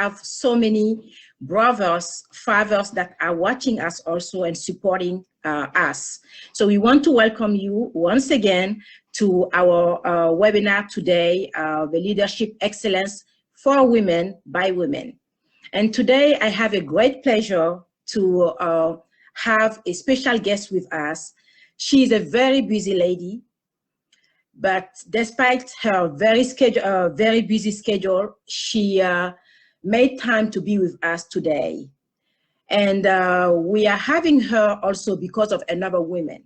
have so many brothers, fathers that are watching us also and supporting us. So we want to welcome you once again to our webinar today, the Leadership Excellence for Women by Women. And today I have a great pleasure to have a special guest with us. She is a very busy lady, but despite her very busy schedule, she made time to be with us today. And we are having her also because of another woman.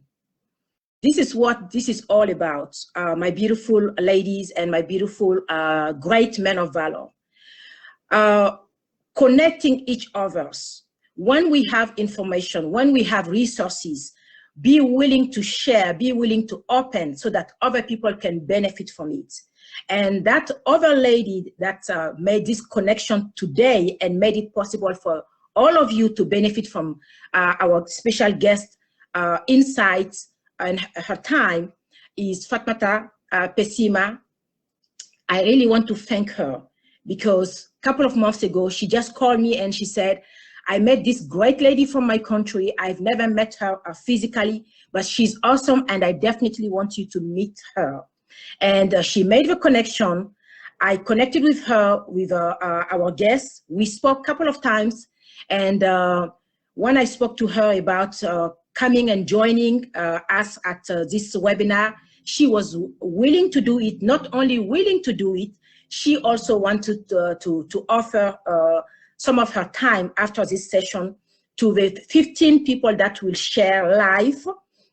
This is what this is all about, my beautiful ladies and my beautiful great men of valor. Connecting each other's. When we have information, when we have resources, be willing to share, be willing to open so that other people can benefit from it. And that other lady that made this connection today and made it possible for all of you to benefit from our special guest insights and her time is Fatmata Pessima. I really want to thank her because a couple of months ago, she just called me and she said, I met this great lady from my country. I've never met her physically, but she's awesome and I definitely want you to meet her. And she made the connection. I connected with her, with our guests. We spoke a couple of times. And when I spoke to her about coming and joining us at this webinar, she was willing to do it. Not only willing to do it, she also wanted to offer some of her time after this session to the 15 people that will share live,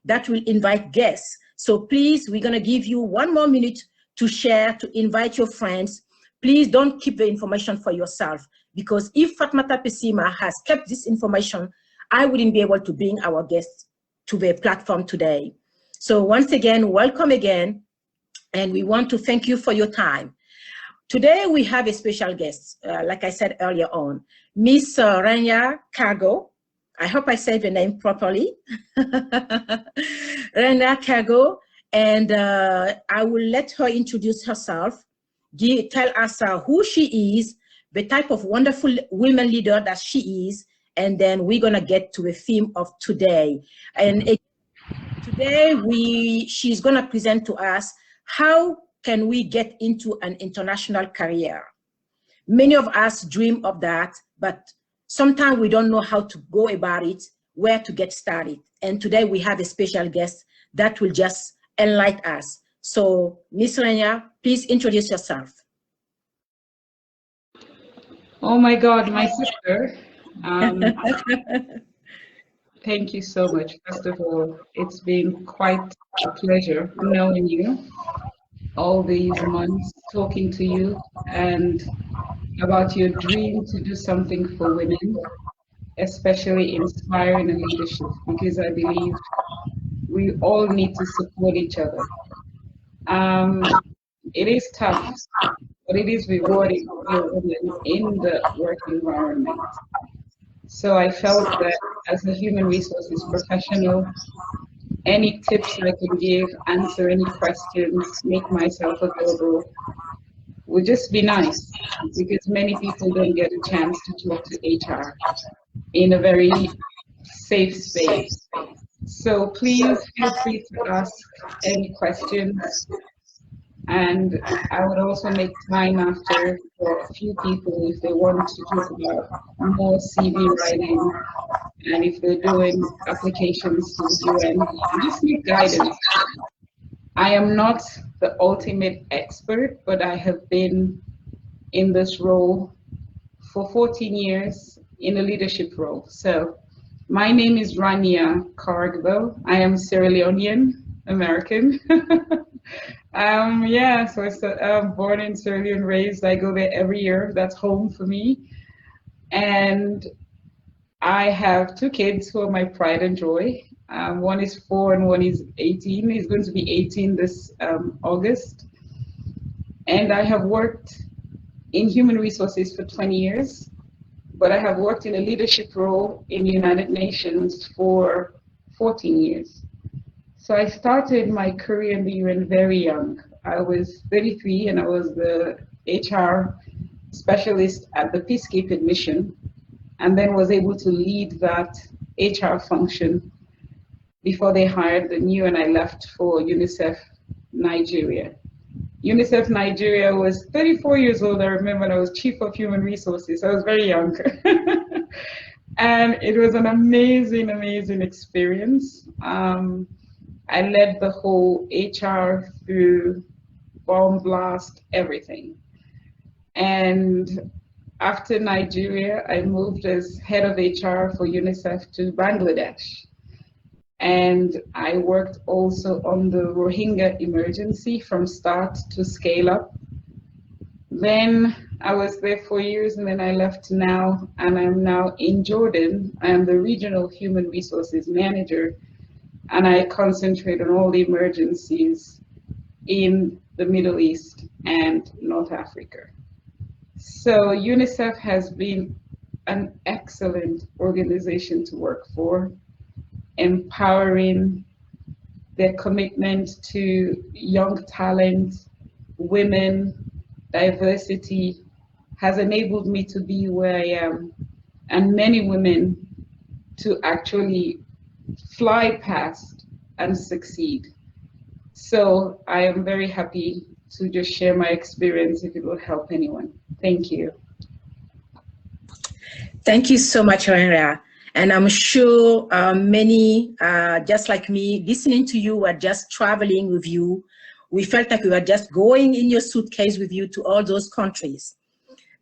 that will invite guests. So please, we're gonna give you 1 more minute to share, to invite your friends. Please don't keep the information for yourself, because if Fatmata Pessima has kept this information, I wouldn't be able to bring our guests to the platform today. So once again, welcome again, and we want to thank you for your time. Today we have a special guest, like I said earlier on, Miss Ranya Kargbo. I hope I said the name properly. Ranya Kargbo, and I will let her introduce herself, tell us who she is, the type of wonderful women leader that she is, and then we're gonna get to the theme of today. And today she's gonna present to us how can we get into an international career. Many of us dream of that, but sometimes we don't know how to go about it, where to get started. And today we have a special guest that will just enlighten us. So Miss Ranya, please introduce yourself. Oh my God, my sister. Thank you so much. First of all, it's been quite a pleasure knowing you all these months, talking to you and about your dream to do something for women, especially inspiring and leadership, because I believe we all need to support each other. It is tough, but it is rewarding to be a woman in the work environment. So I felt that as a human resources professional, any tips I can give, answer any questions, make myself available would just be nice, because many people don't get a chance to talk to HR in a very safe space. So please feel free to ask any questions. And I would also make time after for a few people if they want to talk about more CV writing, and if they're doing applications to the UN, just need guidance. I am not the ultimate expert, but I have been in this role for 14 years in a leadership role. So my name is Ranya Kargbo. I am Sierra Leonean American. Yeah, so I'm born in Sierra Leone, raised. I go there every year. That's home for me. And I have 2 kids who are my pride and joy. One is 4 and one is 18. He's going to be 18 this August. And I have worked in human resources for 20 years, but I have worked in a leadership role in the United Nations for 14 years. So I started my career in the UN very young. I was 33 and I was the HR specialist at the peacekeeping mission, and then was able to lead that HR function before they hired the new, and I left for UNICEF Nigeria. UNICEF Nigeria was 34 years old. I remember when I was Chief of Human Resources. I was very young. And it was an amazing, amazing experience. I led the whole HR through bomb blast, everything. And after Nigeria, I moved as head of HR for UNICEF to Bangladesh. And I worked also on the Rohingya emergency from start to scale up. Then I was there for years, and then I left now, and I'm now in Jordan. I'm the regional human resources manager, and I concentrate on all the emergencies in the Middle East and North Africa. So UNICEF has been an excellent organization to work for, empowering their commitment to young talent, women, diversity, has enabled me to be where I am, and many women to actually fly past and succeed. So I am very happy to just share my experience if it will help anyone. Thank you. Thank you so much, Ranya. And I'm sure many, just like me, listening to you, were just traveling with you. We felt like we were just going in your suitcase with you to all those countries.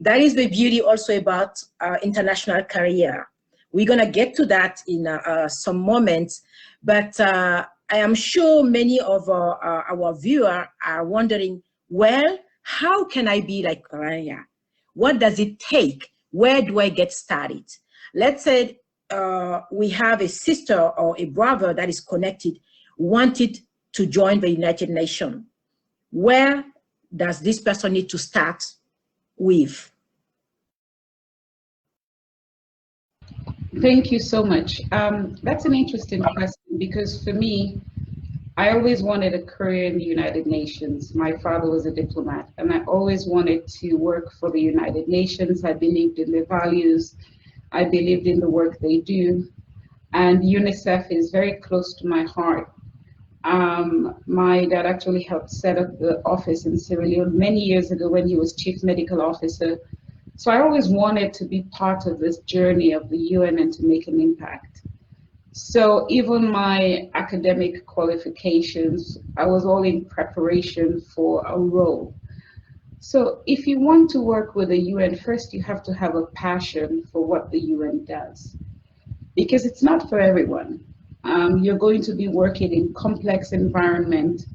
That is the beauty also about international career. We're gonna get to that in some moments, but I am sure many of our viewers are wondering, well, how can I be like Ranya? What does it take? Where do I get started? Let's say we have a sister or a brother that is connected, wanted to join the United Nations. Where does this person need to start with? Thank you so much. That's an interesting question, because for me, I always wanted a career in the United Nations. My father was a diplomat, and I always wanted to work for the United Nations. I believed in their values. I believed in the work they do. And UNICEF is very close to my heart. My dad actually helped set up the office in Sierra Leone many years ago when he was chief medical officer. So I always wanted to be part of this journey of the UN and to make an impact. So even my academic qualifications, I was all in preparation for a role. So if you want to work with the UN, first you have to have a passion for what the UN does, because it's not for everyone. You're going to be working in complex environment.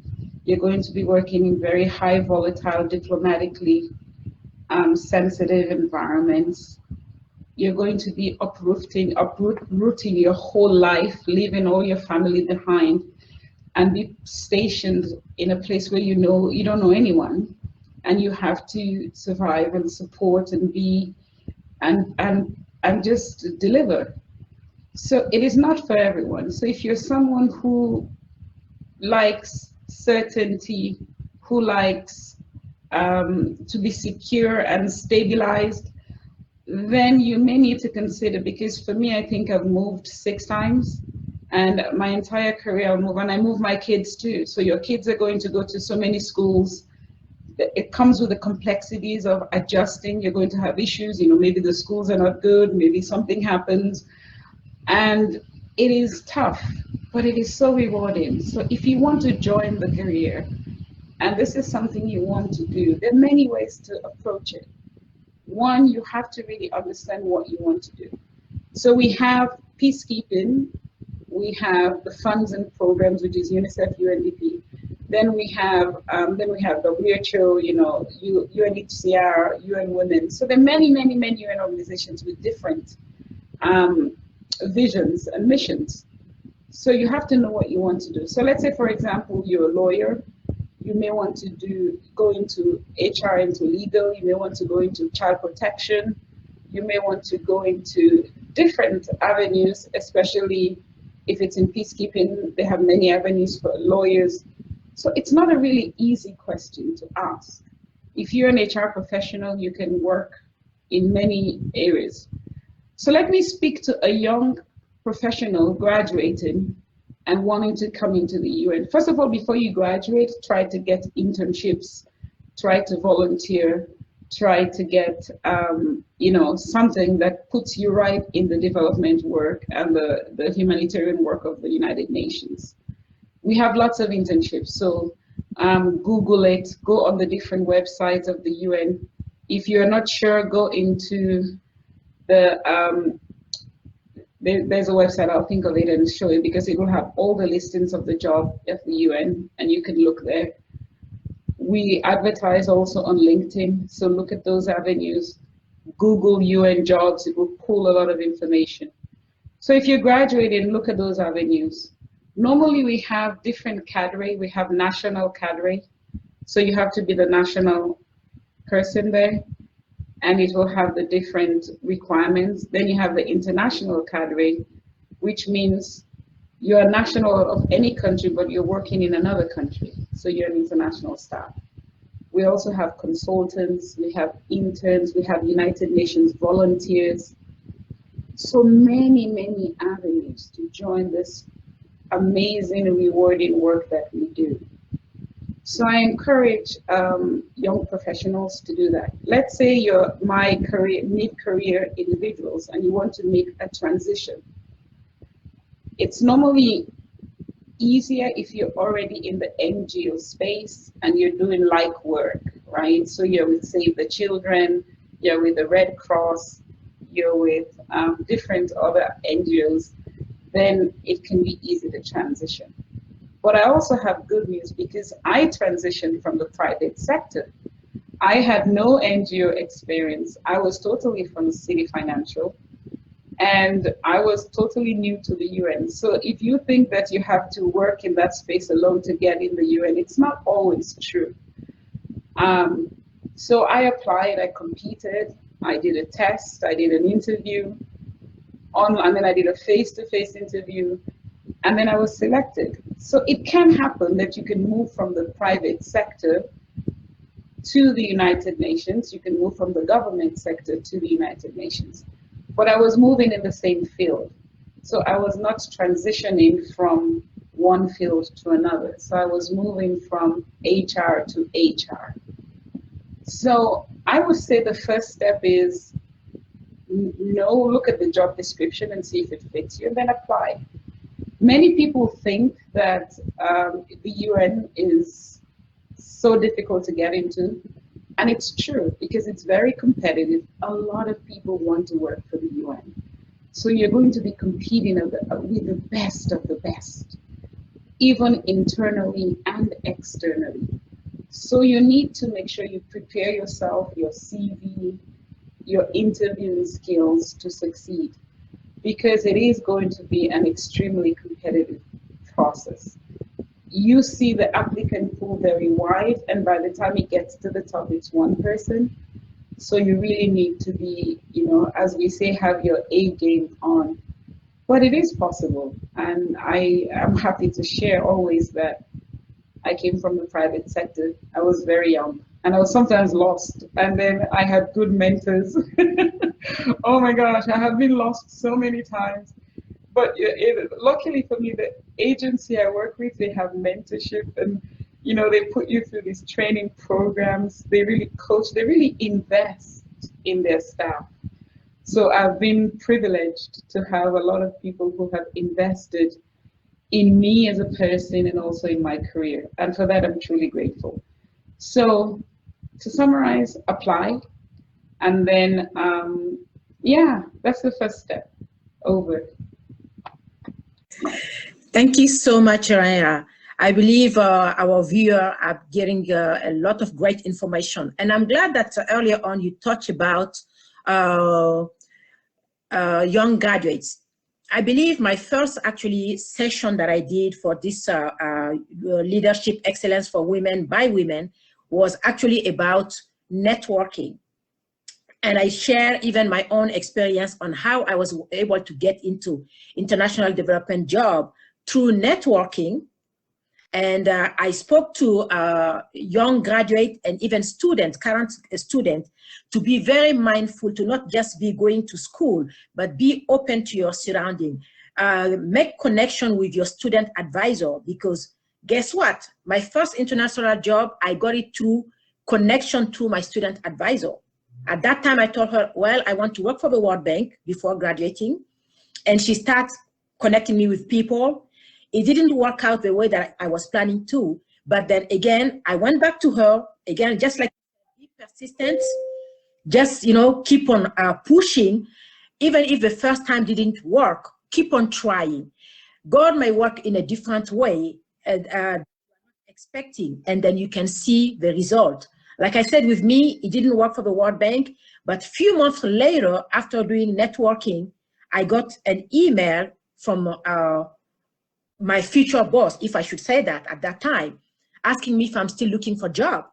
You're going to be working in very high volatile, diplomatically sensitive environments. You're going to be uprooting your whole life, leaving all your family behind, and be stationed in a place where you don't know anyone, and you have to survive and support and be and just deliver. So it is not for everyone. So if you're someone who likes certainty, who likes to be secure and stabilized, then you may need to consider, because for me, I think I've moved 6 times, and my entire career I'll move, and I move my kids too. So your kids are going to go to so many schools. It comes with the complexities of adjusting. You're going to have issues, maybe the schools are not good, maybe something happens, and it is tough, but it is so rewarding. So if you want to join the career, and this is something you want to do, there are many ways to approach it. One, you have to really understand what you want to do. So we have peacekeeping, we have the funds and programs, which is UNICEF, UNDP. Then we have WHO, UNHCR, UN Women. So there are many, many, many UN organizations with different visions and missions. So you have to know what you want to do. So let's say, for example, you're a lawyer. You may want to go into HR, into legal. You may want to go into child protection. You may want to go into different avenues, especially if it's in peacekeeping. They have many avenues for lawyers. So it's not a really easy question to ask, If you're an HR professional, you can work in many areas. So let me speak to a young professional graduating and wanting to come into the UN. First of all, before you graduate, try to get internships, try to volunteer, try to get something that puts you right in the development work and the humanitarian work of the United Nations. We have lots of internships, so Google it, go on the different websites of the UN. If you're not sure, go into the there's a website, I'll think of it and show you, because it will have all the listings of the job at the UN, and you can look there. We advertise also on LinkedIn, so look at those avenues. Google UN jobs, it will pull a lot of information. So if you're graduating, look at those avenues. Normally we have different cadre. We have national cadre, so you have to be the national person there, and it will have the different requirements. Then you have the international cadre, which means you're a national of any country, but you're working in another country, so you're an international staff. We also have consultants, we have interns, we have United Nations volunteers. So many, many avenues to join this amazing, rewarding work that we do. So I encourage young professionals to do that. Let's say you're mid-career individuals and you want to make a transition. It's normally easier if you're already in the NGO space and you're doing like work, right? So you're with Save the Children, you're with the Red Cross, you're with different other NGOs, then it can be easy to transition. But I also have good news, because I transitioned from the private sector. I had no NGO experience. I was totally from City Financial, and I was totally new to the UN. So if you think that you have to work in that space alone to get in the UN, it's not always true. So I applied, I competed, I did a test, I did an interview, and then I did a face-to-face interview, and then I was selected. So it can happen that you can move from the private sector to the United Nations. You can move from the government sector to the United Nations. But I was moving in the same field. So I was not transitioning from one field to another. So I was moving from HR to HR. So I would say the first step is look at the job description and see if it fits you, and then apply. Many people think that the UN is so difficult to get into, and it's true, because it's very competitive. A lot of people want to work for the UN. So you're going to be competing with the best of the best, even internally and externally. So you need to make sure you prepare yourself, your CV, your interviewing skills to succeed, because it is going to be an extremely competitive process. You see the applicant pool very wide, and by the time it gets to the top, it's one person. So you really need to be, as we say, have your A game on. But it is possible, and I am happy to share always that I came from the private sector. I was very young, and I was sometimes lost, and then I had good mentors. Oh my gosh, I have been lost so many times. But luckily for me, the agency I work with, they have mentorship, and they put you through these training programs. They really coach, they really invest in their staff. So I've been privileged to have a lot of people who have invested in me as a person and also in my career. And for that, I'm truly grateful. So to summarize, apply. And then, yeah, that's the first step. Over. Thank you so much, Ranya. I believe our viewers are getting a lot of great information. And I'm glad that earlier on you touched about young graduates. I believe my first session that I did for this leadership excellence for women by women was actually about networking. And I share even my own experience on how I was able to get into international development job through networking And I spoke to young graduate and even student, current student, to be very mindful, to not just be going to school, but be open to your surrounding. Make connection with your student advisor, because guess what? My first international job, I got it through connection to my student advisor. At that time, I told her, well, I want to work for the World Bank before graduating. And she started connecting me with people. It didn't work out the way that I was planning to. But then again, I went back to her, again, just like be persistent, just, you know, keep on pushing. Even if the first time didn't work, keep on trying. God may work in a different way, and expecting, and then you can see the result. Like I said, with me, it didn't work for the World Bank, but a few months later, after doing networking, I got an email from my future boss, if I should say that at that time, asking me if I'm still looking for a job.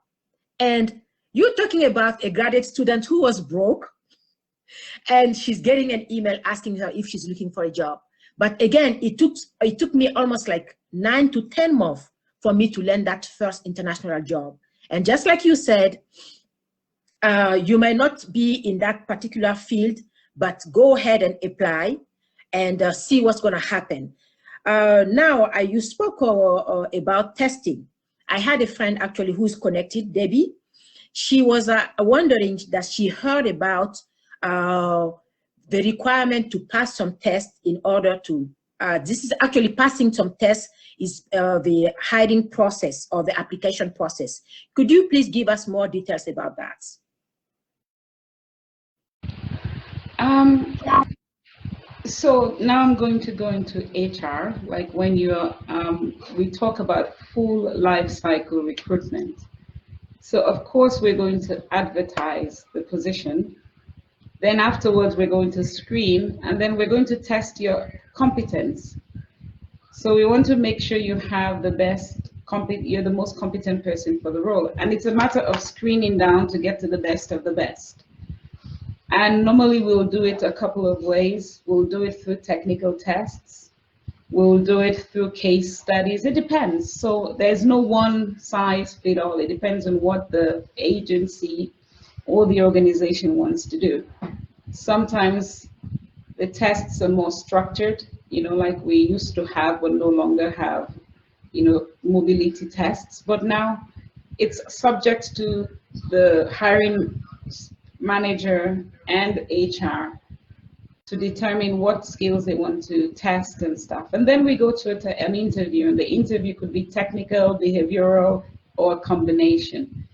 And you're talking about a graduate student who was broke, and she's getting an email asking her if she's looking for a job. But again, it took me almost like 9 to 10 months for me to land that first international job. And just like you said, you may not be in that particular field, but go ahead and apply and see what's going to happen. Now, you spoke about testing. I had a friend actually who's connected, Debbie. She was wondering that she heard about the requirement to pass some tests in order to, this is actually passing some tests is the hiring process or the application process. Could you please give us more details about that? So now I'm going to go into HR, like when you're, we talk about full life cycle recruitment. So of course we're going to advertise the position. Then afterwards we're going to screen, and then we're going to test your competence. So we want to make sure you have the best, you're the most competent person for the role. And it's a matter of screening down to get to the best of the best. And normally we'll do it a couple of ways. We'll do it through technical tests. We'll do it through case studies. It depends. So there's no one size fit all. It depends on what the agency or the organization wants to do. Sometimes the tests are more structured, you know, like we used to have, but no longer have, you know, mobility tests. But now it's subject to the hiring manager and HR to determine what skills they want to test and stuff. And then we go to an interview, and the interview could be technical, behavioral, or a combination.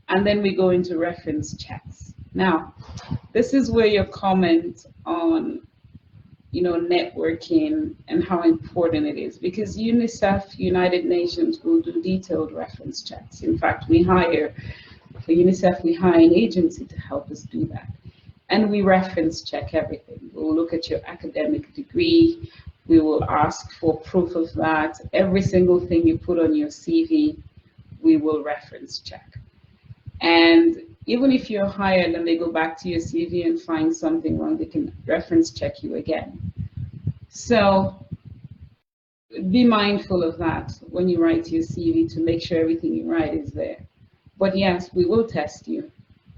And then we go into reference checks. Now, this is where your comment on, you know, networking and how important it is, because UNICEF, United Nations, will do detailed reference checks. In fact, for UNICEF, we hire an agency to help us do that. And we reference check everything. We'll look at your academic degree. We will ask for proof of that. Every single thing you put on your CV, we will reference check. And even if you're hired and they go back to your CV and find something wrong, they can reference check you again. So be mindful of that when you write your CV, to make sure everything you write is there. But yes, we will test you,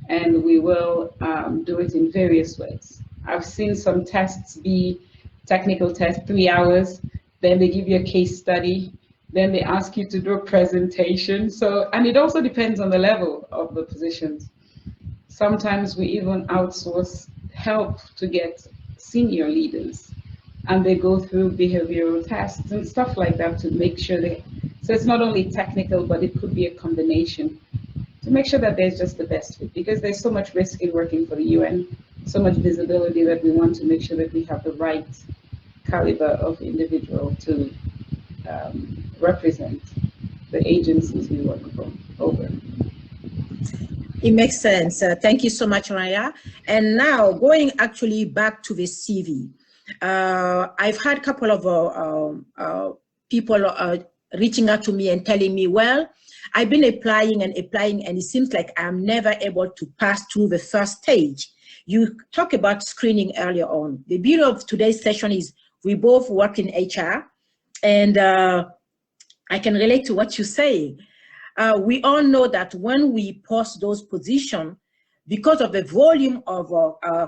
and we will do it in various ways. I've seen some tests be technical tests, 3 hours, then they give you a case study, then they ask you to do a presentation. So, and it also depends on the level of the positions. Sometimes we even outsource help to get senior leaders, and they go through behavioral tests and stuff like that to make sure so it's not only technical, but it could be a combination to make sure that there's just the best fit, because there's so much risk in working for the UN, so much visibility, that we want to make sure that we have the right caliber of individual to represent the agencies we work for. Over. It makes sense. Thank you so much, Ranya. And now going actually back to the CV, I've had a couple of people reaching out to me and telling me, well, I've been applying, and it seems like I'm never able to pass through the first stage. You talked about screening earlier on. The beauty of today's session is we both work in HR, and I can relate to what you say. We all know that when we post those positions, because of the volume of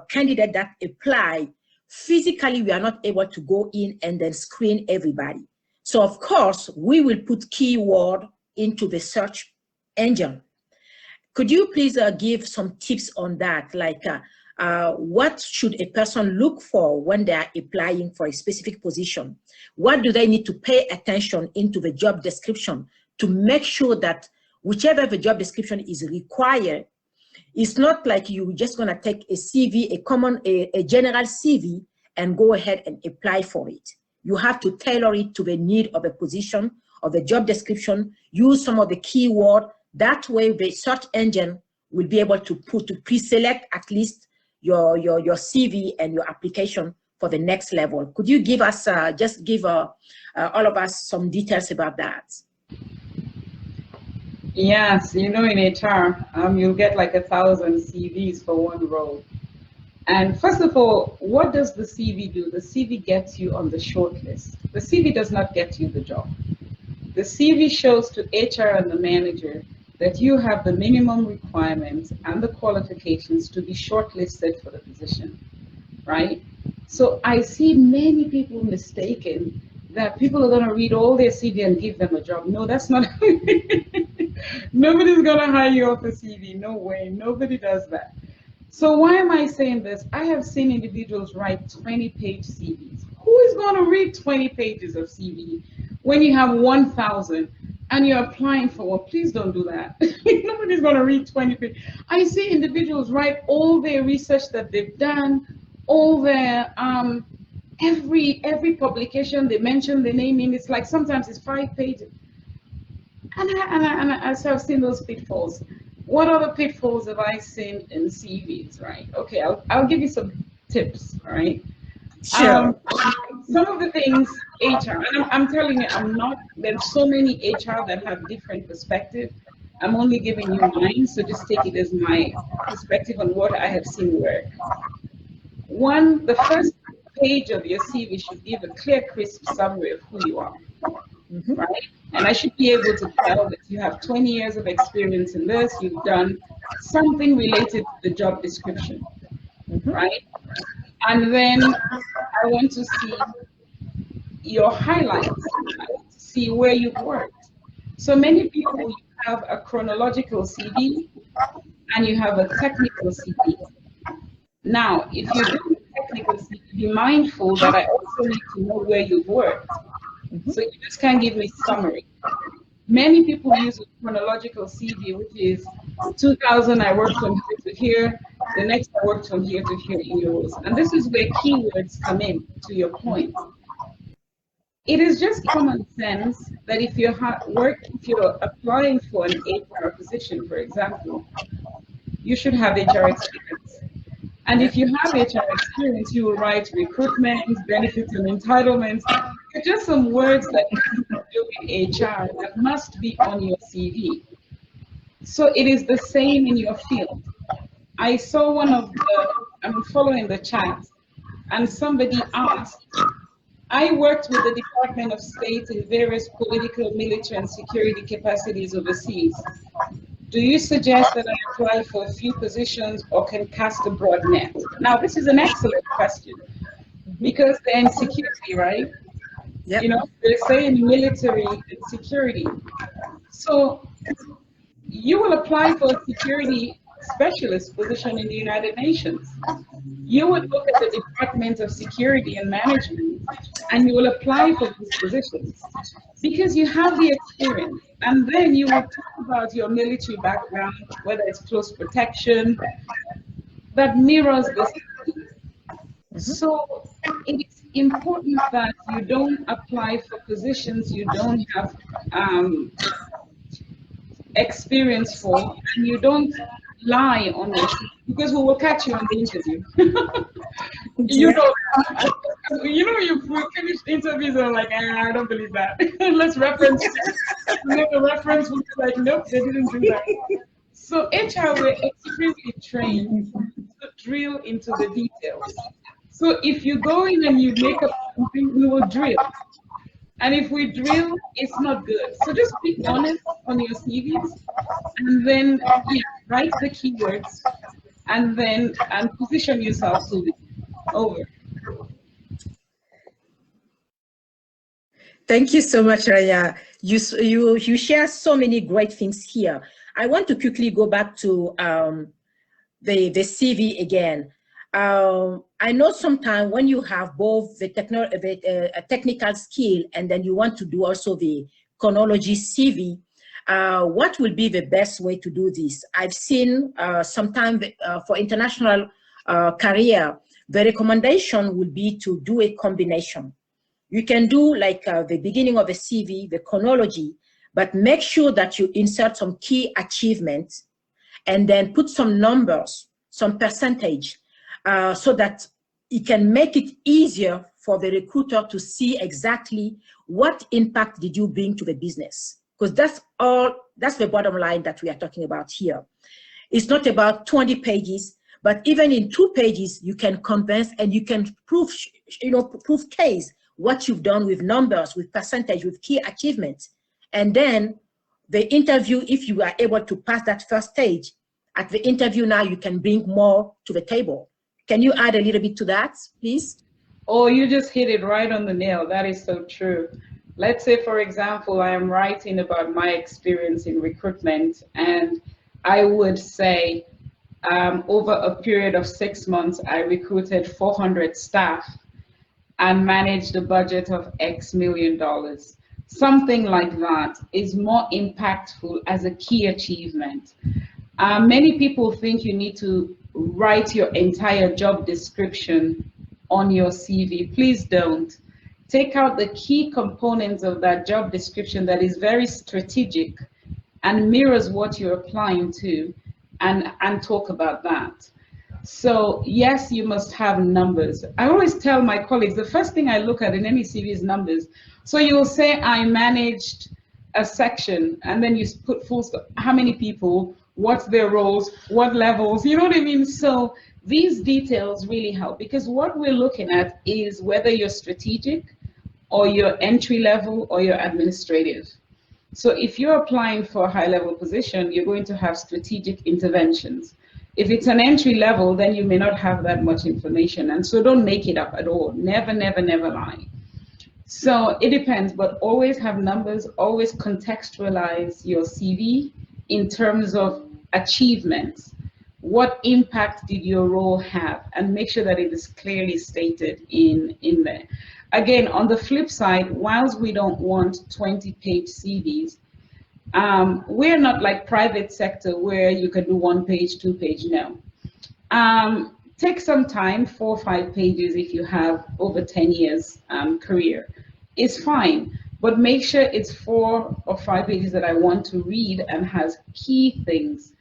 candidates that apply, physically we are not able to go in and then screen everybody. So of course, we will put keyword into the search engine. Could you please give some tips on that? Like what should a person look for when they are applying for a specific position? What do they need to pay attention into the job description to make sure that whichever the job description is required, it's not like you're just gonna take a CV, a general CV, and go ahead and apply for it. You have to tailor it to the need of a position, of the job description, use some of the keyword. That way the search engine will be able to pre-select at least your CV and your application for the next level. Could you give us, just give all of us some details about that? Yes, you know, in HR, you'll get like 1,000 CVs for one role. And first of all, what does the CV do? The CV gets you on the short list. The CV does not get you the job. The CV shows to HR and the manager that you have the minimum requirements and the qualifications to be shortlisted for the position, right? So I see many people mistaken that people are going to read all their CV and give them a job. No, that's not. Nobody's going to hire you off a CV. No way. Nobody does that. So why am I saying this? I have seen individuals write 20-page CVs. Who is going to read 20 pages of CV when you have 1,000 and you're applying for one? Please don't do that. Nobody's going to read 20 pages. I see individuals write all their research that they've done, all their every publication they mention the name in. It's like sometimes it's 5 pages. And so I've seen those pitfalls. What other pitfalls have I seen in CVs, right? Okay, I'll give you some tips, all right? Sure. Some of the things HR, and I'm telling you, there's so many HR that have different perspective. I'm only giving you mine, so just take it as my perspective on what I have seen work. One, the first page of your CV should give a clear, crisp summary of who you are, right? And I should be able to tell that you have 20 years of experience in this, you've done something related to the job description, right? And then I want to see your highlights, see where you've worked. So many people have a chronological CV and you have a technical CV. Now, if you're doing a technical CV, be mindful that I also need to know where you've worked. So you just can't give me summary. Many people use a chronological CV, which is 2000, I worked from here to here, the next I worked from here to here in your roles. And this is where keywords come in, to your point. It is just common sense that if you're applying for an HR position, for example, you should have HR experience. And if you have HR experience, you will write recruitment, benefits and entitlements. They're just some words that people do in HR that must be on your CV. So it is the same in your field. I saw I'm following the chat, and somebody asked, I worked with the Department of State in various political, military, and security capacities overseas. Do you suggest that I apply for a few positions or can cast a broad net? Now, this is an excellent question because they're in security, right? Yep. You know, they say in military and security. So you will apply for a security specialist position in the United Nations. You would look at the Department of Security and Management and you will apply for these positions because you have the experience. And then you will talk about your military background, whether it's close protection, that mirrors the So it's important that you don't apply for positions you don't have experience for, and you don't lie on it, because we will catch you on the interview. You finish interviews and like, I don't believe that. Let's reference. The reference will be like, nope, they didn't do that. So HR were extremely trained to drill into the details. So if you go in and you make up something, we will drill. And if we drill, it's not good. So just be honest on your CVs, and then write the keywords, and then position yourself to win. Over. Thank you so much, Raya. You share so many great things here. I want to quickly go back to the CV again. I know sometimes when you have both the technical skill and then you want to do also the chronology CV, what will be the best way to do this? I've seen sometimes for international career, the recommendation would be to do a combination. You can do like the beginning of the CV, the chronology, but make sure that you insert some key achievements and then put some numbers, some percentage, so that it can make it easier for the recruiter to see exactly what impact did you bring to the business. Because that's the bottom line that we are talking about here. It's not about 20 pages, but even in 2 pages, you can convince and you can prove case what you've done with numbers, with percentage, with key achievements. And then the interview, if you are able to pass that first stage, at the interview now you can bring more to the table. Can you add a little bit to that, please? Oh, you just hit it right on the nail. That is so true. Let's say, for example, I am writing about my experience in recruitment, and I would say over a period of 6 months, I recruited 400 staff and managed a budget of X million dollars. Something like that is more impactful as a key achievement. Many people think you need to write your entire job description on your CV. Please don't. Take out the key components of that job description that is very strategic and mirrors what you're applying to, and talk about that. So yes, you must have numbers. I always tell my colleagues, the first thing I look at in any CV is numbers. So you'll say, I managed a section, and then you put full stop, how many people, what's their roles, what levels, you know what I mean? So these details really help, because what we're looking at is whether you're strategic or you're entry level or you're administrative. So if you're applying for a high level position, you're going to have strategic interventions. If it's an entry level, then you may not have that much information. And so don't make it up at all. Never, never, never lie. So it depends, but always have numbers, always contextualize your CV in terms of achievements. What impact did your role have? And make sure that it is clearly stated in there. Again, on the flip side, whilst we don't want 20-page CVs, we're not like private sector where you can do 1 page, 2 page, no. Take some time, 4 or 5 pages if you have over 10 years career. It's fine, but make sure it's 4 or 5 pages that I want to read and has key things.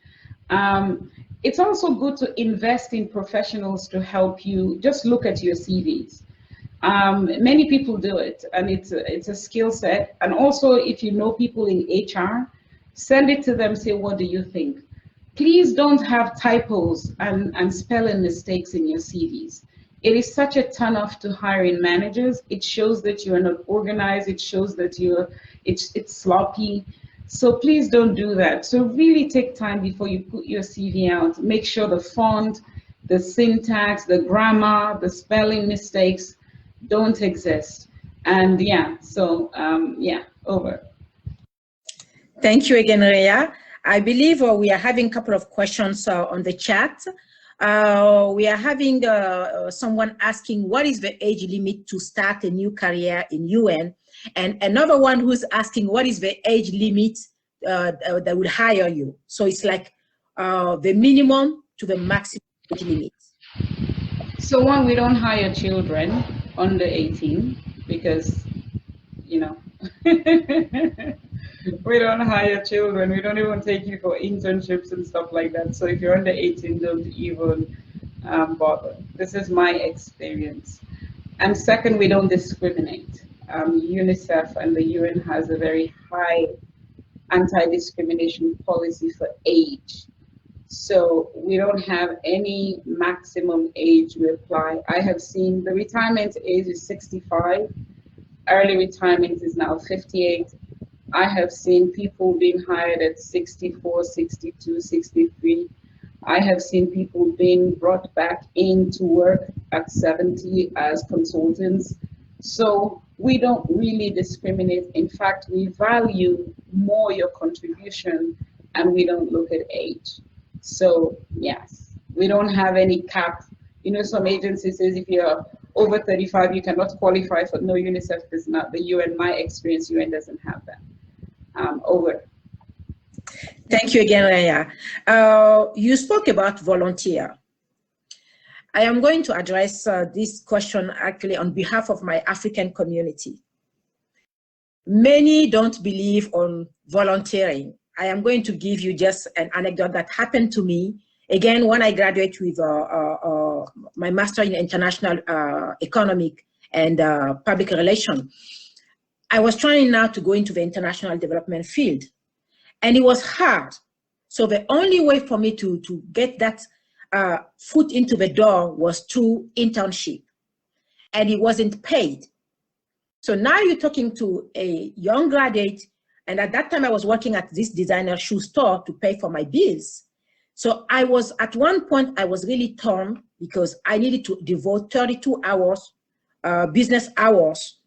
It's also good to invest in professionals to help you just look at your CVs. Many people do it, and it's a skill set. And also, if you know people in HR, send it to them, say, what do you think? Please don't have typos and spelling mistakes in your CVs. It is such a turn-off to hiring managers. It shows that you are not organized. It shows that it's sloppy. So please don't do that. So really take time before you put your CV out. Make sure the font, the syntax, the grammar, the spelling mistakes don't exist. And yeah, so yeah, over. Thank you again, Rhea. I believe we are having a couple of questions on the chat. We are having someone asking, what is the age limit to start a new career in UN? And another one who's asking, what is the age limit that would hire you? So it's like the minimum to the maximum age limit. So one, we don't hire children under 18 because, you know, we don't hire children. We don't even take you for internships and stuff like that. So if you're under 18, don't even bother. This is my experience. And second, we don't discriminate. UNICEF and the UN has a very high anti-discrimination policy for age. So we don't have any maximum age we apply. I have seen the retirement age is 65. early retirement is now 58. I have seen people being hired at 64, 62, 63. I have seen people being brought back into work at 70 as consultants. So we don't really discriminate. In fact, we value more your contribution and we don't look at age. So yes, we don't have any cap. You know, some agencies says if you're over 35, you cannot qualify for, no, UNICEF does not. The UN, my experience, UN doesn't have that. Over. Thank you again, Ranya. You spoke about volunteer. I am going to address this question actually on behalf of my African community. Many don't believe on volunteering. I am going to give you just an anecdote that happened to me. Again, when I graduated with my master in international economic and public relations, I was trying now to go into the international development field. And it was hard. So the only way for me to get that foot into the door was through internship. And it wasn't paid. So now you're talking to a young graduate, and at that time I was working at this designer shoe store to pay for my bills. So I was, at one point, I was really torn because I needed to devote 32 hours, business hours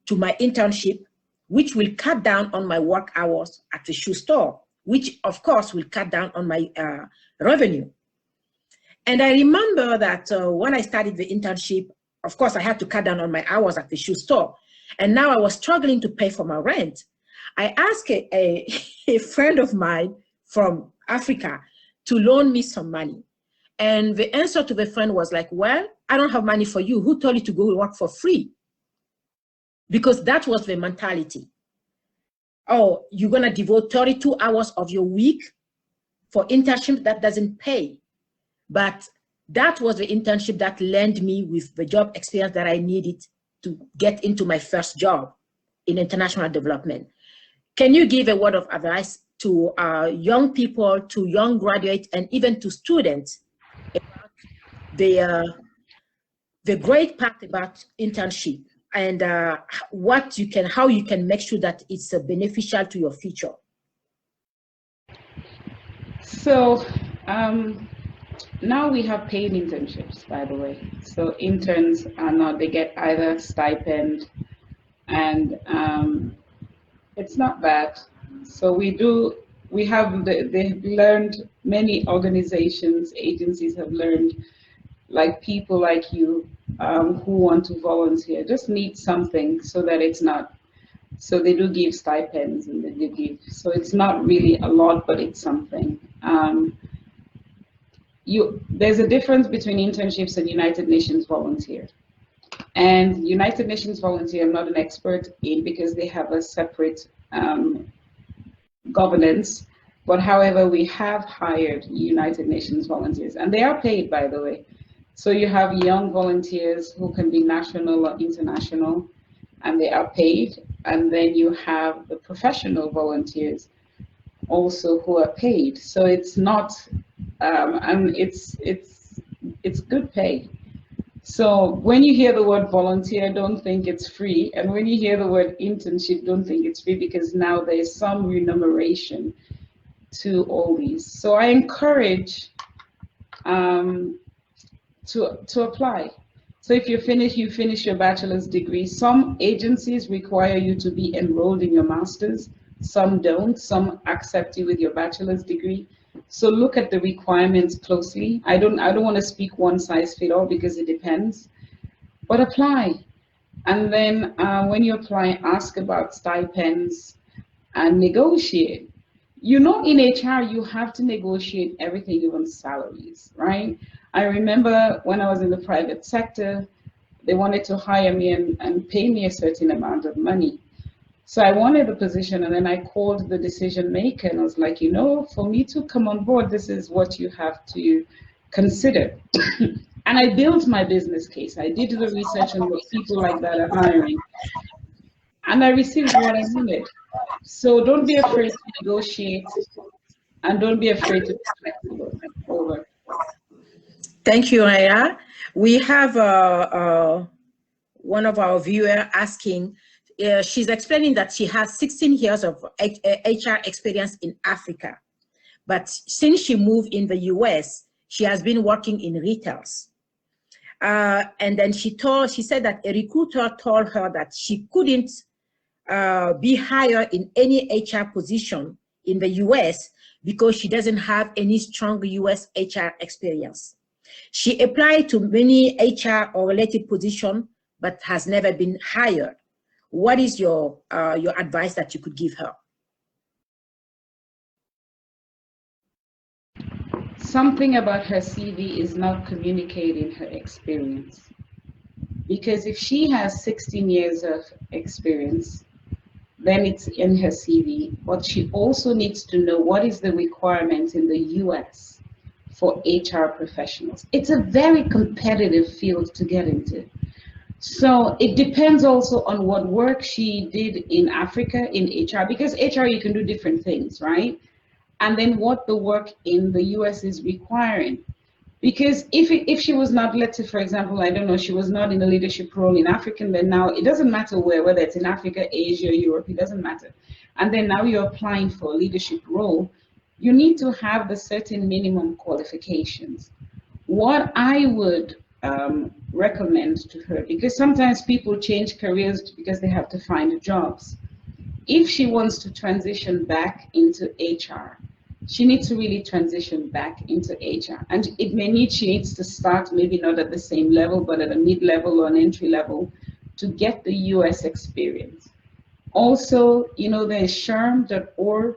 to my internship, which will cut down on my work hours at the shoe store, which of course will cut down on my revenue. And I remember that when I started the internship, of course I had to cut down on my hours at the shoe store. And now I was struggling to pay for my rent. I asked a friend of mine from Africa to loan me some money. And the answer to the friend was like, well, I don't have money for you. Who told you to go work for free? Because that was the mentality. Oh, you're gonna devote 32 hours of your week for internship that doesn't pay. But that was the internship that lent me with the job experience that I needed to get into my first job in international development. Can you give a word of advice to young people, to young graduates, and even to students about the great part about internship and how you can make sure that it's beneficial to your future? So now we have paid internships, by the way. So interns are not, they get either stipend and it's not bad. So we have, they've learned, many organizations, agencies have learned, like people like you who want to volunteer, just need something so that it's not, so they do give stipends and they do give, so it's not really a lot, but it's something. There's a difference between internships and United Nations volunteer. And United Nations volunteer, I'm not an expert in because they have a separate governance. But however, we have hired United Nations volunteers and they are paid, by the way. So you have young volunteers who can be national or international and they are paid. And then you have the professional volunteers also who are paid. So it's not, and it's good pay. So when you hear the word volunteer, don't think it's free. And when you hear the word internship, don't think it's free, because now there's some remuneration to all these. So I encourage to apply. So if you finish your bachelor's degree, some agencies require you to be enrolled in your master's, some don't, some accept you with your bachelor's degree. So look at the requirements closely. I don't want to speak one size fit all because it depends, but apply. And then when you apply, ask about stipends and negotiate. You know, in HR, you have to negotiate everything, even salaries, right? I remember when I was in the private sector, they wanted to hire me and pay me a certain amount of money. So I wanted the position, and then I called the decision maker and I was like, you know, for me to come on board, this is what you have to consider. And I built my business case. I did the research on what people like that are hiring. And I received what I wanted. So don't be afraid to negotiate and don't be afraid to be flexible. Over. Thank you, Raya. We have one of our viewers asking, she's explaining that she has 16 years of HR experience in Africa. But since she moved in the US, she has been working in retails. And then she said that a recruiter told her that she couldn't be hired in any HR position in the US because she doesn't have any strong US HR experience. She applied to many HR or related positions, but has never been hired. What is your advice that you could give her? Something about her CV is not communicating her experience. Because if she has 16 years of experience, then it's in her CV. But she also needs to know what is the requirement in the US for HR professionals. It's a very competitive field to get into. So it depends also on what work she did in Africa in HR, because HR, you can do different things, right? And then what the work in the US is requiring. Because if she was not, let's say, for example, I don't know, she was not in a leadership role in Africa, then now it doesn't matter whether it's in Africa, Asia, Europe, it doesn't matter. And then now you're applying for a leadership role, you need to have the certain minimum qualifications. What I would recommend to her, because sometimes people change careers because they have to find jobs. If she wants to transition back into HR, she needs to really transition back into HR. And she needs to start maybe not at the same level, but at a mid-level or an entry level to get the US experience. Also, you know, there's SHRM.org.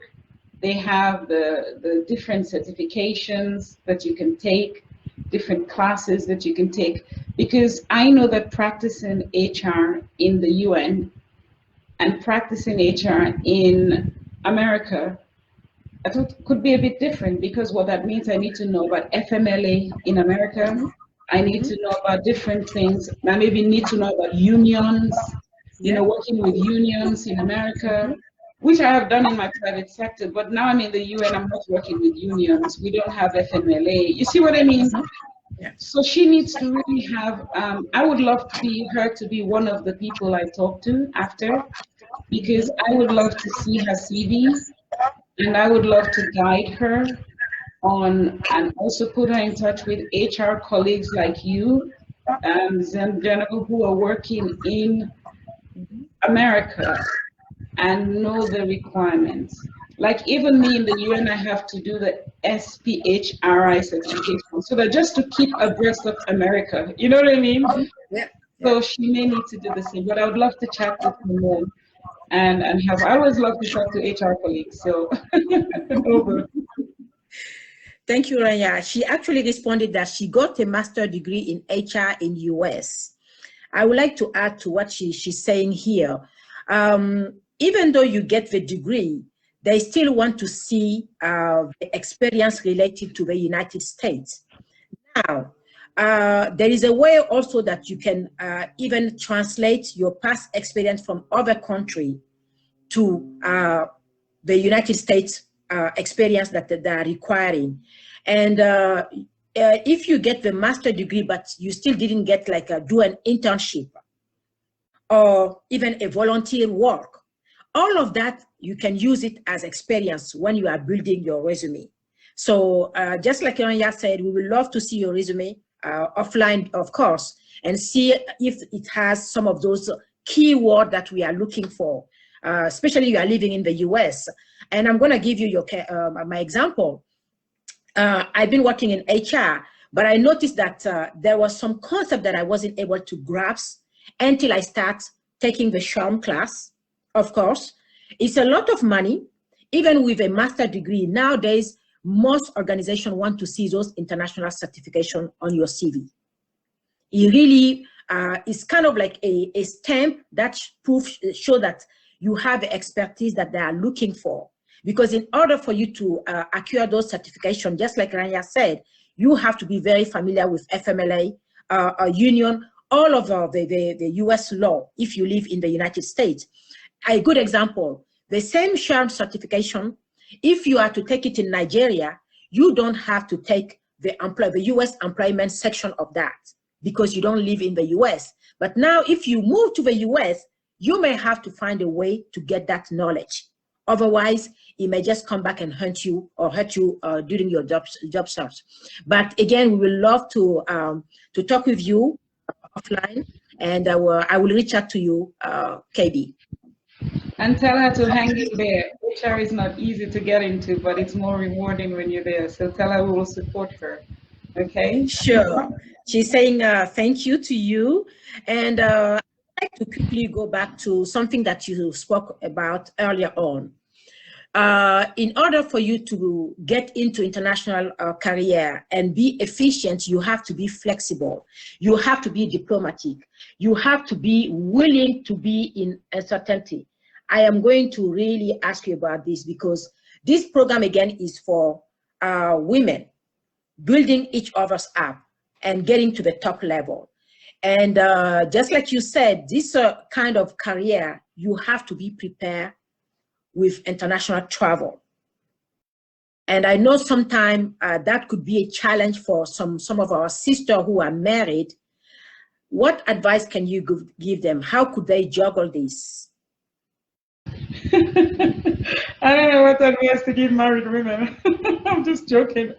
They have the different certifications that you can take, different classes that you can take, because I know that practicing HR in the UN and practicing HR in America, I thought could be a bit different, because what that means, I need to know about FMLA in America. I need to know about different things. I maybe need to know about unions, you know, working with unions in America, which I have done in my private sector, but now I'm in the UN, I'm not working with unions. We don't have FMLA. You see what I mean? Yeah. So she needs to really have, I would love her to be one of the people I talk to after, because I would love to see her CV, and I would love to guide her on, and also put her in touch with HR colleagues like you, Jennifer, who are working in America and know the requirements. Like even me in the UN, I have to do the SPHRI certification, so that just to keep abreast of America, you know what I mean? Yeah. So she may need to do the same, but I would love to chat with her more. And I always love to talk to HR colleagues, so over. Thank you, Ranya. She actually responded that she got a master's degree in HR in US. I would like to add to what she's saying here. Even though you get the degree, they still want to see the experience related to the United States. Now, there is a way also that you can even translate your past experience from other countries to the United States experience that they are requiring. And if you get the master's degree, but you still didn't get like do an internship or even a volunteer work, all of that, you can use it as experience when you are building your resume. So just like Ranya said, we would love to see your resume offline, of course, and see if it has some of those keywords that we are looking for, especially you are living in the US. And I'm going to give you my example. I've been working in HR, but I noticed that there was some concept that I wasn't able to grasp until I start taking the SHRM class. Of course, it's a lot of money, even with a master's degree. Nowadays, most organizations want to see those international certification on your CV. It really is kind of like a stamp that show that you have the expertise that they are looking for. Because in order for you to acquire those certifications, just like Ranya said, you have to be very familiar with FMLA, a union, all of the US law if you live in the United States. A good example, the same SHRM certification, if you are to take it in Nigeria, you don't have to take the US employment section of that because you don't live in the US. But now if you move to the US, you may have to find a way to get that knowledge. Otherwise, it may just come back and hurt you during your job search. But again, we will love to talk with you offline, and I will reach out to you, KB. And tell her to hang in there. HR is not easy to get into, but it's more rewarding when you're there. So tell her we will support her. Okay? Sure. She's saying thank you to you. And I'd like to quickly go back to something that you spoke about earlier on. In order for you to get into international career and be efficient, you have to be flexible. You have to be diplomatic. You have to be willing to be in uncertainty. I am going to really ask you about this, because this program, again, is for women, building each other's up and getting to the top level. And just like you said, this kind of career, you have to be prepared with international travel. And I know sometimes that could be a challenge for some of our sisters who are married. What advice can you give them? How could they juggle this? I don't know what advice to give married women. I'm just joking.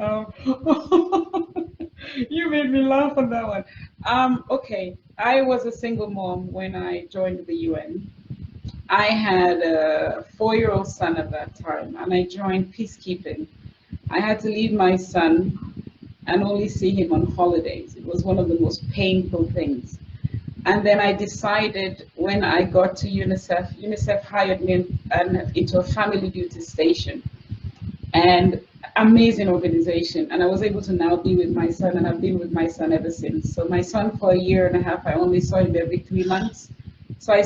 You made me laugh on that one. Okay, I was a single mom when I joined the UN. I had a 4-year-old son at that time, and I joined peacekeeping. I had to leave my son and only see him on holidays. It was one of the most painful things. And then I decided, when I got to UNICEF hired me into a family duty station. And amazing organization. And I was able to now be with my son, and I've been with my son ever since. So my son, for 1.5 years, I only saw him every 3 months. So I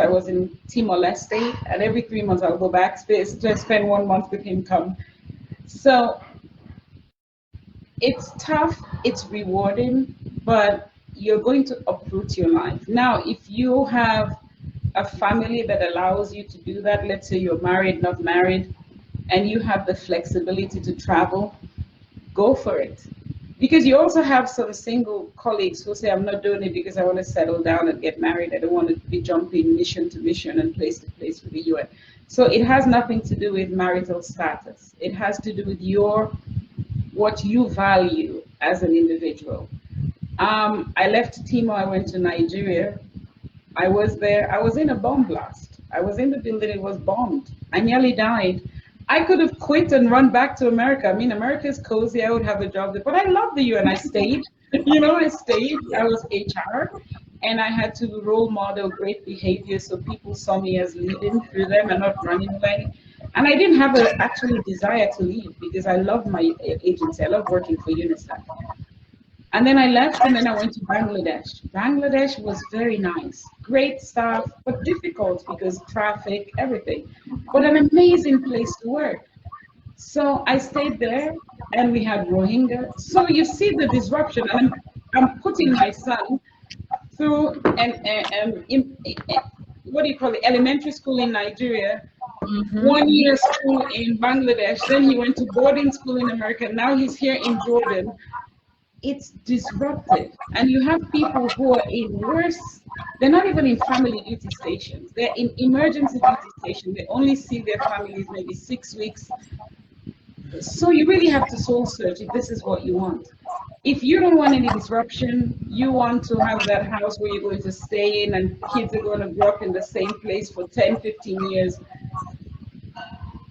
was in Timor-Leste, and every 3 months I'll go back, just spend 1 month with him, come. So it's tough, it's rewarding, but you're going to uproot your life. Now, if you have a family that allows you to do that, let's say you're married, not married, and you have the flexibility to travel, go for it. Because you also have some single colleagues who say, I'm not doing it because I want to settle down and get married. I don't want to be jumping mission to mission and place to place with the UN. So it has nothing to do with marital status. It has to do with what you value as an individual. I left Timor, I went to Nigeria. I was there, I was in a bomb blast. I was in the building, it was bombed. I nearly died. I could have quit and run back to America. I mean, America is cozy, I would have a job there, but I love the UN, I stayed. I stayed, I was HR, and I had to role model great behavior so people saw me as leading through them and not running away. And I didn't have an actual desire to leave because I love my agency, I love working for UNICEF. And then I left, and then I went to Bangladesh. Bangladesh was very nice, great stuff, but difficult because traffic, everything, but an amazing place to work. So I stayed there, and we had Rohingya. So you see the disruption, and I'm putting my son through what do you call it, elementary school in Nigeria, 1 year school in Bangladesh, then he went to boarding school in America, now he's here in Jordan. It's disruptive, and you have people who are in worse, they're not even in family duty stations, they're in emergency duty stations. They only see their families maybe 6 weeks. So you really have to soul search if this is what you want. If you don't want any disruption, you want to have that house where you're going to stay in and kids are going to grow up in the same place for 10, 15 years,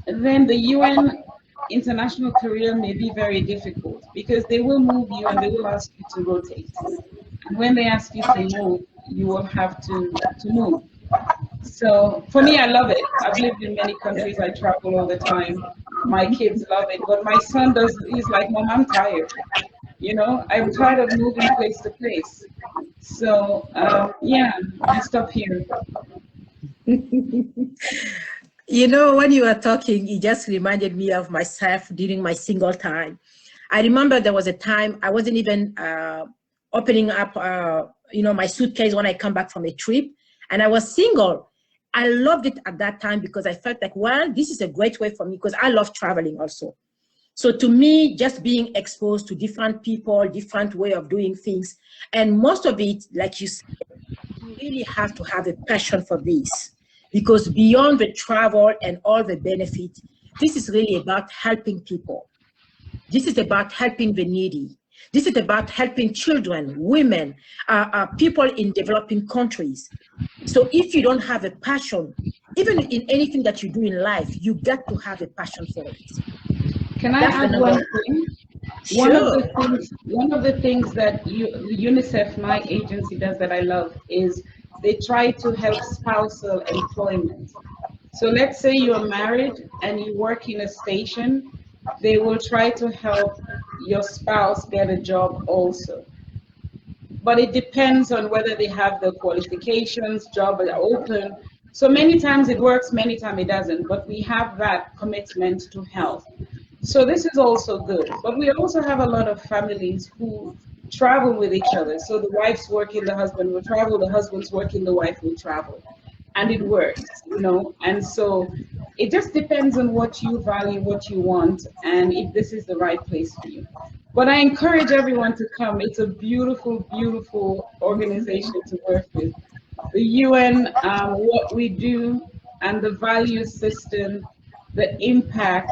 then the UN international career may be very difficult because they will move you and they will ask you to rotate. And when they ask you to move, you will have to move. So for me, I love it. I've lived in many countries. I travel all the time. My kids love it, but my son he's like, Mom, I'm tired. I'm tired of moving place to place. So yeah, I stop here. When you were talking, it just reminded me of myself during my single time. I remember there was a time I wasn't even opening up, my suitcase when I come back from a trip, and I was single. I loved it at that time because I felt like, well, this is a great way for me because I love traveling also. So to me, just being exposed to different people, different way of doing things, and most of it, like you said, you really have to have a passion for this, because beyond the travel and all the benefits, this is really about helping people. This is about helping the needy. This is about helping children, women, people in developing countries. So if you don't have a passion, even in anything that you do in life, you got to have a passion for it. Can I add one thing? Sure. One of the things that UNICEF, my agency, does that I love is they try to help spousal employment. So let's say you're married and you work in a station, they will try to help your spouse get a job also. But it depends on whether they have the qualifications, job are open. So many times it works, many times it doesn't, but we have that commitment to health. So this is also good. But we also have a lot of families who travel with each other. So the wife's working, the husband will travel, the husband's working, the wife will travel. And it works, you know. And so it just depends on what you value, what you want, and if this is the right place for you. But I encourage everyone to come. It's a beautiful, beautiful organization to work with. The UN, what we do, and the value system, the impact,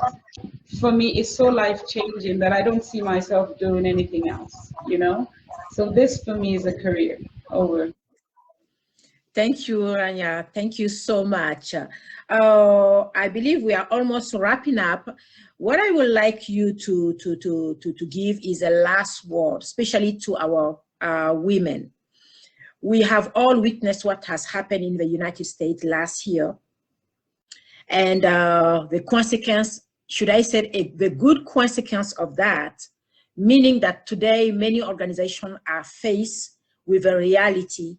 for me is so life-changing that I don't see myself doing anything else, you know? So this for me is a career. Over. Thank you, Ranya. Thank you so much. I believe we are almost wrapping up. What I would like you to give is a last word, especially to our women. We have all witnessed what has happened in the United States last year. And the consequence, should I say, the good consequence of that, meaning that today many organizations are faced with a reality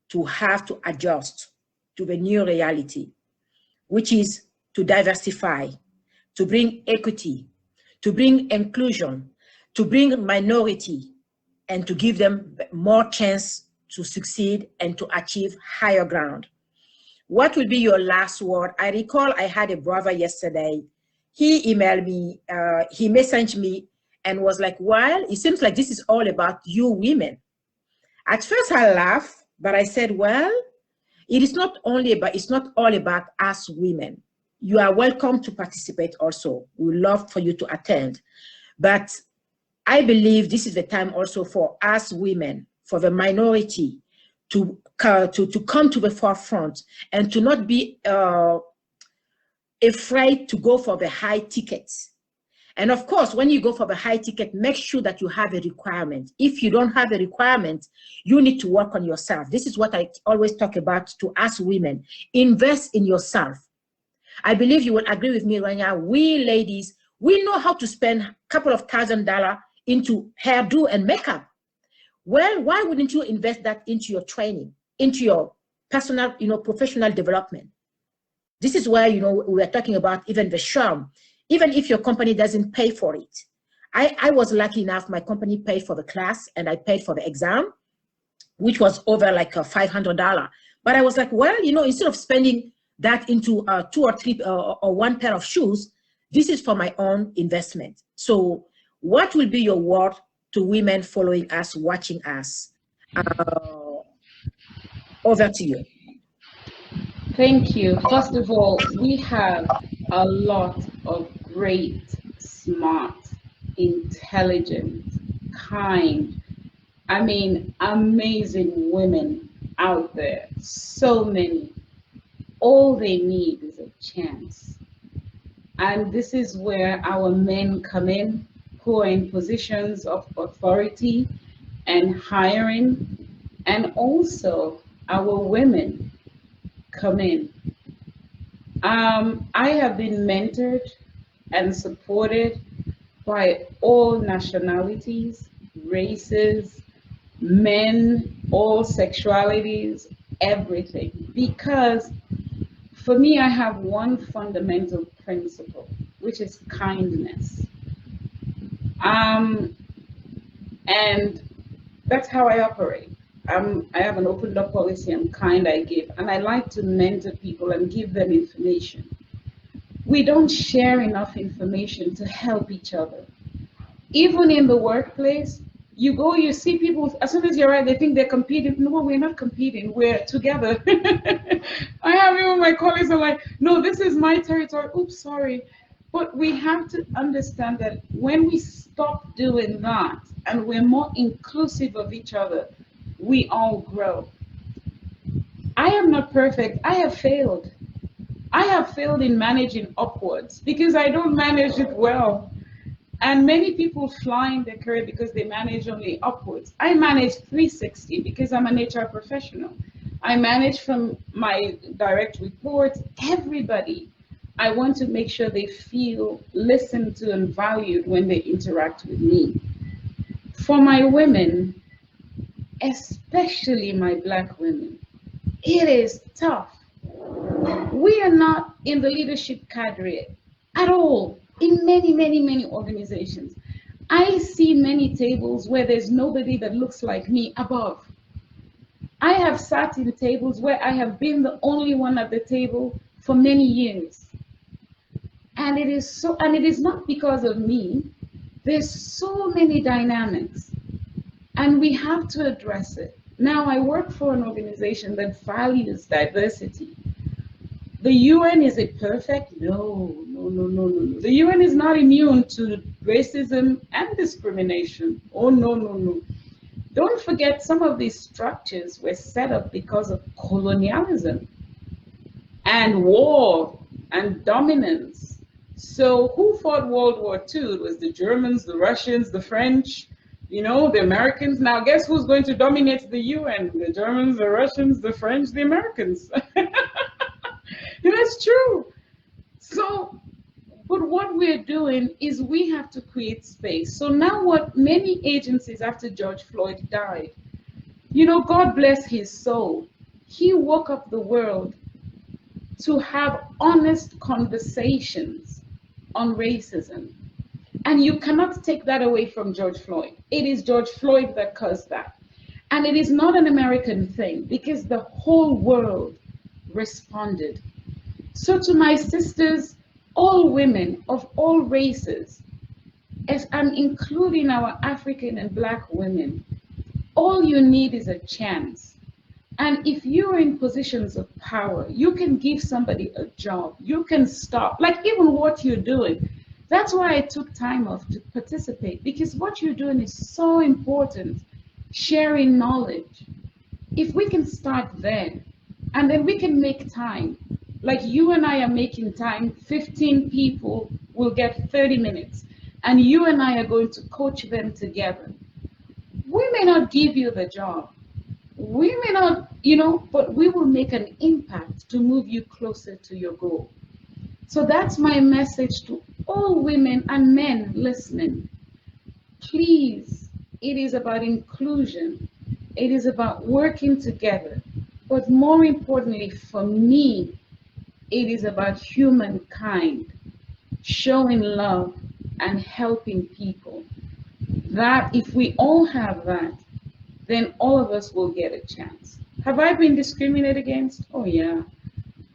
to have to adjust to the new reality, which is to diversify, to bring equity, to bring inclusion, to bring minority, and to give them more chance to succeed and to achieve higher ground. What will be your last word? I recall I had a brother yesterday. He emailed me, he messaged me and was like, well, it seems like this is all about you women. At first I laughed, but I said, well, it's not all about us women. You are welcome to participate also. We love for you to attend. But I believe this is the time also for us women, for the minority to come to the forefront and to not be afraid to go for the high tickets. And of course, when you go for the high ticket, make sure that you have a requirement. If you don't have a requirement, you need to work on yourself. This is what I always talk about to us women. Invest in yourself. I believe you will agree with me, Ranya. We ladies, we know how to spend a couple of $1,000 into hairdo and makeup. Well, why wouldn't you invest that into your training, into your personal, professional development? This is where, we are talking about even the charm. Even if your company doesn't pay for it. I was lucky enough, my company paid for the class and I paid for the exam, which was over like $500. But I was like, well, instead of spending that into 2 or 3 or 1 pair of shoes, this is for my own investment. So what will be your word to women following us, watching us? Over to you. Thank you. First of all, we have a lot of great, smart, intelligent, kind, amazing women out there. So many. All they need is a chance. And this is where our men come in, who are in positions of authority and hiring, and also our women come in. I have been mentored and supported by all nationalities, races, men, all sexualities, everything. Because for me, I have one fundamental principle, which is kindness. And that's how I operate. I have an open door policy. I'm kind, I give, and I like to mentor people and give them information. We don't share enough information to help each other. Even in the workplace, You go, you see people, as soon as you're right, they think they're competing. No, we're not competing, we're together. I have even my colleagues are like, no, this is my territory. Oops, sorry. But we have to understand that when we stop doing that and we're more inclusive of each other, we all grow. I am not perfect. I have failed. I have failed in managing upwards because I don't manage it well. And many people fly in their career because they manage only upwards. I manage 360 because I'm an HR professional. I manage from my direct reports, everybody. I want to make sure they feel listened to and valued when they interact with me. For my women, especially my Black women, it is tough. We are not in the leadership cadre at all in many, many, many organizations. I see many tables where there's nobody that looks like me above. I have sat in tables where I have been the only one at the table for many years. And it is not because of me. There's so many dynamics and we have to address it. Now I work for an organization that values diversity. The UN, is it perfect? No, no, no, no, no, no. The UN is not immune to racism and discrimination. Oh, no, no, no. Don't forget some of these structures were set up because of colonialism and war and dominance. So who fought World War II? It was the Germans, the Russians, the French, you know, the Americans. Now guess who's going to dominate the UN? The Germans, the Russians, the French, the Americans. That's true. So, but what we're doing is we have to create space. So now what many agencies after George Floyd died, you know, God bless his soul. He woke up the world to have honest conversations on racism. And you cannot take that away from George Floyd. It is George Floyd that caused that. And it is not an American thing because the whole world responded. So to my sisters, all women of all races, as I'm including our African and Black women, all you need is a chance. And if you're in positions of power, you can give somebody a job, you can stop, like even what you're doing. That's why I took time off to participate, because what you're doing is so important, sharing knowledge. If we can start there, and then we can make time, like you and I are making time, 15 people will get 30 minutes, and you and I are going to coach them together. We may not give you the job, we may not, you know, but we will make an impact to move you closer to your goal. So that's my message to all women and men listening. Please, it is about inclusion. It is about working together. But more importantly, for me, it is about humankind, showing love and helping people. That if we all have that, then all of us will get a chance. Have I been discriminated against? Oh yeah.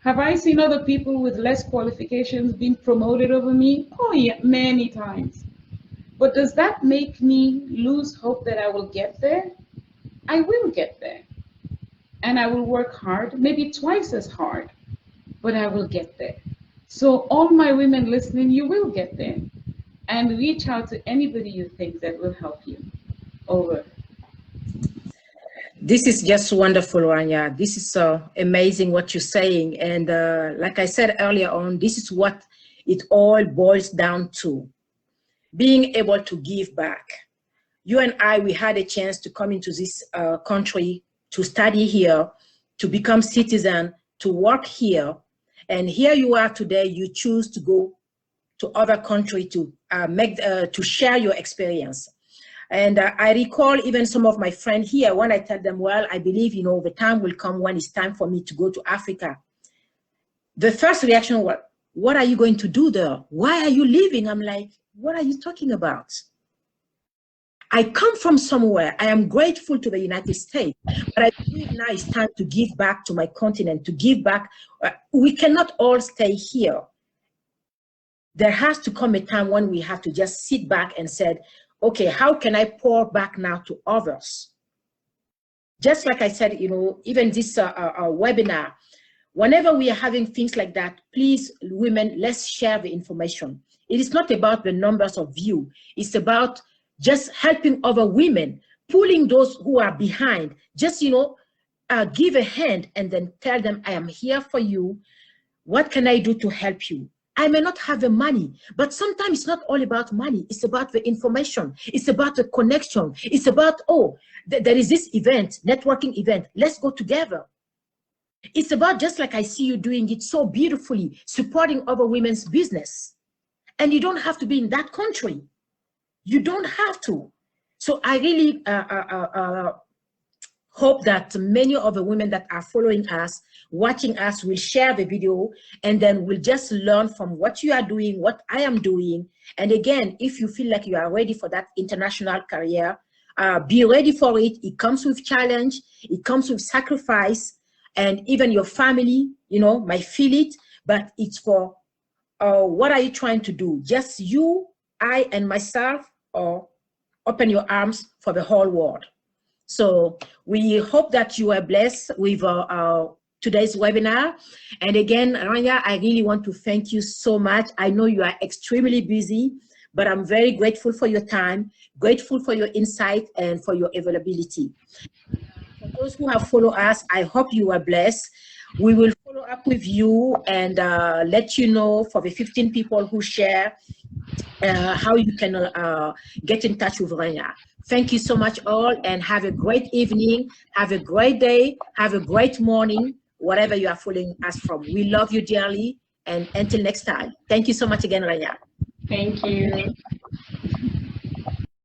Have I seen other people with less qualifications being promoted over me? Oh yeah, many times. But does that make me lose hope that I will get there? I will get there. And I will work hard, maybe twice as hard, but I will get there. So all my women listening, you will get there. And reach out to anybody you think that will help you. Over. This is just wonderful, Ranya. This is amazing what you're saying. And like I said earlier on, this is what it all boils down to, being able to give back. You and I, we had a chance to come into this country, to study here, to become citizen, to work here. And here you are today, you choose to go to other country to to share your experience. And I recall even some of my friends here, when I tell them, well, I believe, you know, the time will come when it's time for me to go to Africa. The first reaction was, what are you going to do there? Why are you leaving? I'm like, what are you talking about? I come from somewhere. I am grateful to the United States, but I believe now it's time to give back to my continent, to give back. We cannot all stay here. There has to come a time when we have to just sit back and say, okay, how can I pour back now to others? Just like I said, you know, even this webinar, whenever we are having things like that, please, women, let's share the information. It is not about the numbers of views. It's about just helping other women, pulling those who are behind. Just, you know, give a hand and then tell them, I am here for you. What can I do to help you? I may not have the money, but sometimes it's not all about money. It's about the information. It's about the connection. It's about, oh, there is this event, networking event. Let's go together. It's about, just like I see you doing it so beautifully, supporting other women's business. And you don't have to be in that country. You don't have to. So I really hope that many of the women that are following us, watching us, will share the video, and then we'll just learn from what you are doing, what I am doing. And again, if you feel like you are ready for that international career, be ready for it. It comes with challenge, it comes with sacrifice, and even your family, you know, might feel it, but it's for what are you trying to do? Just you, I, and myself, or open your arms for the whole world? So we hope that you are blessed with today's webinar. And again, Ranya, I really want to thank you so much. I know you are extremely busy, but I'm very grateful for your time, grateful for your insight, and for your availability. For those who have followed us, I hope you are blessed. We will follow up with you and let you know, for the 15 people who share, how you can get in touch with Ranya. Thank you so much all, and have a great evening, have a great day, have a great morning, whatever you are following us from. We love you dearly, and until next time. Thank you so much again, Ranya. Thank you.